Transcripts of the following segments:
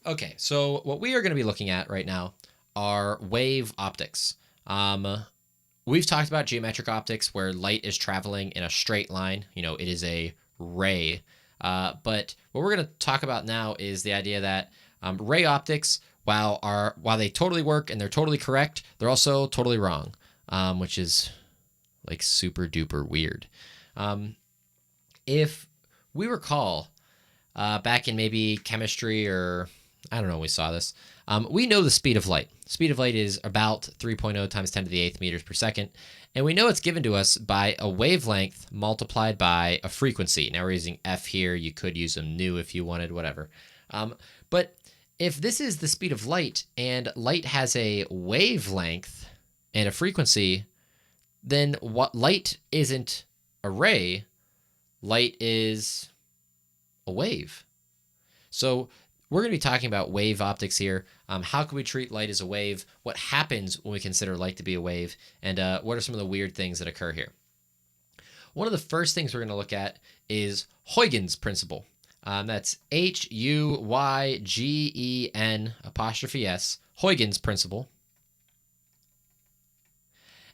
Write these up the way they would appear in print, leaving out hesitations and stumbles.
Okay, so what we are going to be looking at right now are wave optics. We've talked about geometric optics where light is traveling in a straight line. It is a ray. But what we're going to talk about now is the idea that ray optics, while they totally work and they're totally correct, they're also totally wrong, which is like super duper weird. If we recall, back in maybe chemistry or I don't know, we saw this. We know the speed of light. Speed of light is about 3.0 times 10 to the 8th meters per second. And we know it's given to us by a wavelength multiplied by a frequency. Now we're using F here. You could use a nu if you wanted, whatever. But if this is the speed of light and light has a wavelength and a frequency, then what light isn't a ray, light is a wave. So we're going to be talking about wave optics here. How can we treat light as a wave? What happens when we consider light to be a wave? And what are some of the weird things that occur here? One of the first things we're going to look at is Huygens Principle. That's Huygen''S, Huygens Principle.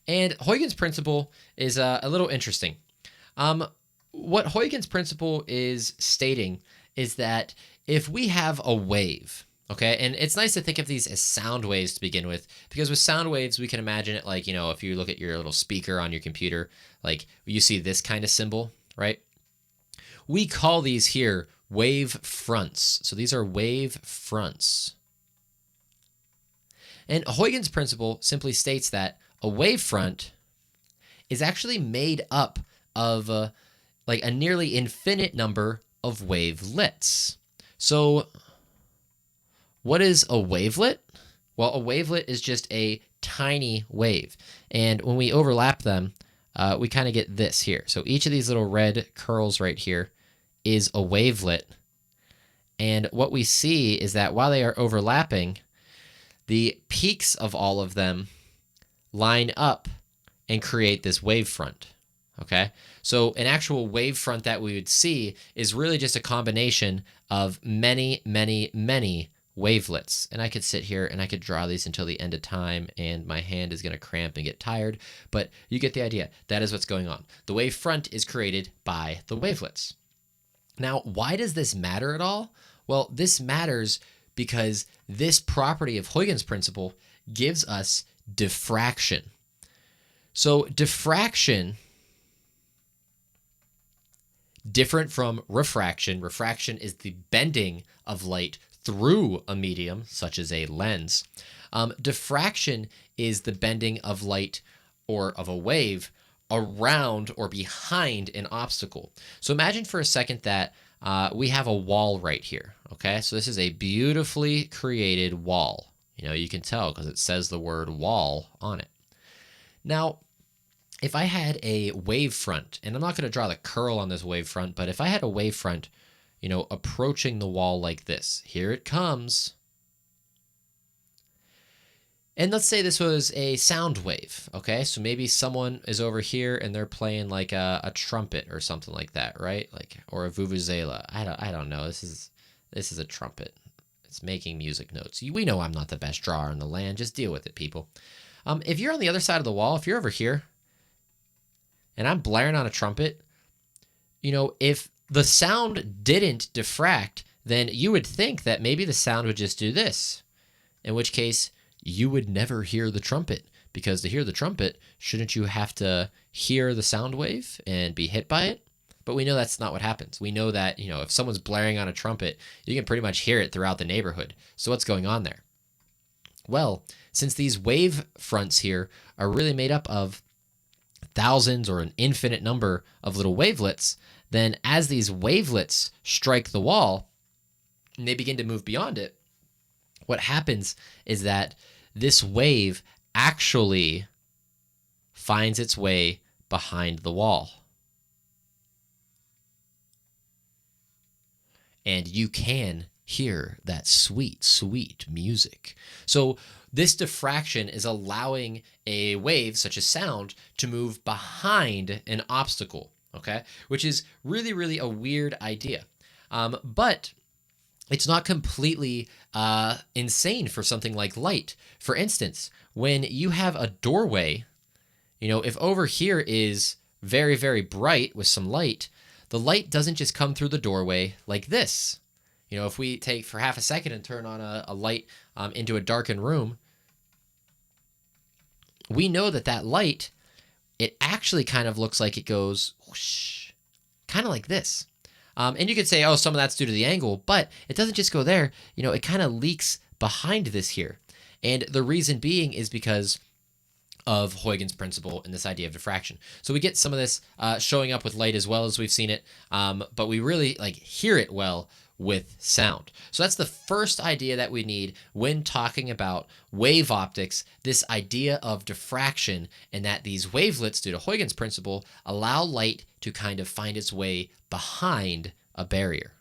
And Huygens Principle is a little interesting. What Huygens Principle is stating is that if we have a wave, okay, and it's nice to think of these as sound waves to begin with, because with sound waves, we can imagine it like, if you look at your little speaker on your computer, like you see this kind of symbol, right? We call these here wave fronts. So these are wave fronts. And Huygens Principle simply states that a wave front is actually made up of like a nearly infinite number of wavelets. So what is a wavelet? Well, a wavelet is just a tiny wave. And when we overlap them, we kind of get this here. So each of these little red curls right here is a wavelet. And what we see is that while they are overlapping, the peaks of all of them line up and create this wavefront. Okay, so an actual wavefront that we would see is really just a combination of many, many, many wavelets. And I could sit here and I could draw these until the end of time and my hand is going to cramp and get tired, but you get the idea. That is what's going on. The wavefront is created by the wavelets. Now, why does this matter at all? Well, this matters because this property of Huygens Principle gives us diffraction. So diffraction, different from refraction. Refraction is the bending of light through a medium, such as a lens. Diffraction is the bending of light or of a wave around or behind an obstacle. So imagine for a second that we have a wall right here. Okay, so this is a beautifully created wall. You can tell because it says the word wall on it. Now, if I had a wavefront, and I'm not going to draw the curl on this wavefront, but if I had a wavefront, approaching the wall like this, here it comes. And let's say this was a sound wave, okay? So maybe someone is over here and they're playing like a trumpet or something like that, right? Or a vuvuzela. I don't know. This is a trumpet. It's making music notes. We know I'm not the best drawer in the land. Just deal with it, people. If you're on the other side of the wall, if you're over here, and I'm blaring on a trumpet, if the sound didn't diffract, then you would think that maybe the sound would just do this, in which case you would never hear the trumpet, because to hear the trumpet, shouldn't you have to hear the sound wave and be hit by it? But we know that's not what happens. We know that, if someone's blaring on a trumpet, you can pretty much hear it throughout the neighborhood. So what's going on there? Well, since these wave fronts here are really made up of thousands or an infinite number of little wavelets, then as these wavelets strike the wall and they begin to move beyond it, what happens is that this wave actually finds its way behind the wall. And you can hear that sweet, sweet music. So this diffraction is allowing a wave, such as sound, to move behind an obstacle, okay? Which is really, really a weird idea. But it's not completely insane for something like light. For instance, when you have a doorway, if over here is very, very bright with some light, the light doesn't just come through the doorway like this. If we take for half a second and turn on a light into a darkened room, we know that light, it actually kind of looks like it goes whoosh, kind of like this. And you could say, oh, some of that's due to the angle, but it doesn't just go there. It kind of leaks behind this here. And the reason being is because of Huygens principle and this idea of diffraction. So we get some of this showing up with light as well as we've seen it, but we really hear it well with sound. So that's the first idea that we need when talking about wave optics, this idea of diffraction, and that these wavelets, due to Huygens principle, allow light to kind of find its way behind a barrier.